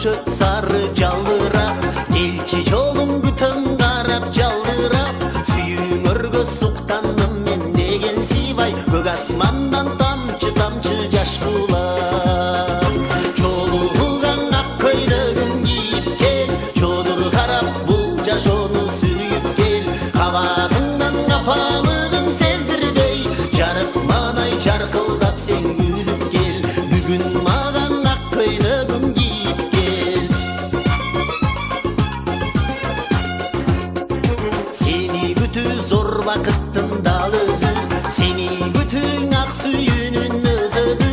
көшөт сары жалбырап, келчи жолун күтөм карап жалдырап, сүйүңөргө суктандым мен деген сыйбай, көк асмандан тамчы тамчы жаш кулап. Чолуган ак көйлөгүн кийип кел, чодур карап бул жашоону сүйүп кел, кабагыңдан капалыгын сездирбей, жарык манай жаркылдап сен күлүп кел, бүгүн маган ак көйлөгүн кийип кел. Сени күтүү зор бакыттын дал өзү, сени күтүүң ак сүйүүнүн өзөгү,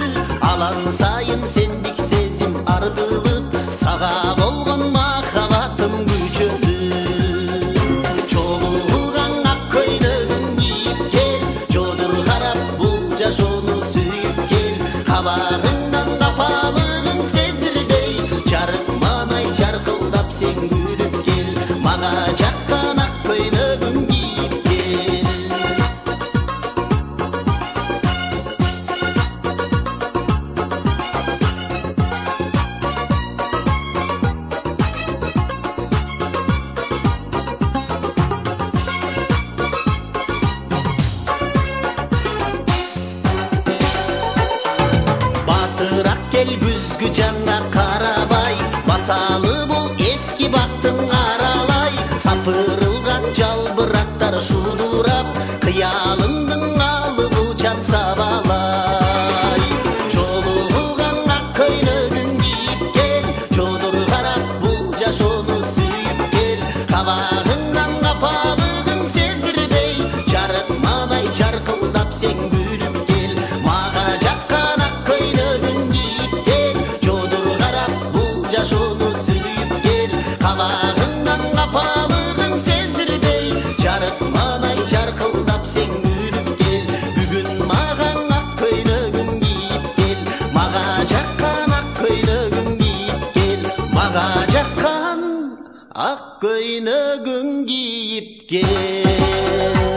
алан сайын сендик сезим артылып, сага болгон махабатым күчөдү. Чолуган ак көйлөгүн кийип кел, чодур карап бул жашоону сүйүп кел, кабагыңдан капалыгын сездирбей, жарык манай жаркылдап сен күлүп кел, мага жаккан ак көйлөгүн кийип кел. Батыраак кел күзгү жаңга карабай, басалы бул эски бактың аралай, сапырылган жалбырактар шудурап, кыялымдын алып учат сабалай. Чолуган ак көйлөгүн кийип кел, чодур карап бул жашоону сүйүп кел, кабагыңдан капалыгын сездирбей, жарык манай жаркылдап сен күлүп кел, мага жаккан ак көйлөгүн кийип кел, чодур карап бул жашоону сүйүп кел, кабагыңдан капалыгын сездирбей, жарык манай жаркылдап сен күлүп кел, бүгүн маган ак көйлөгүн кийип кел, мага жаккан ак көйлөгүн кийип кел, мага жаккан ак көйлөгүн кийип кел.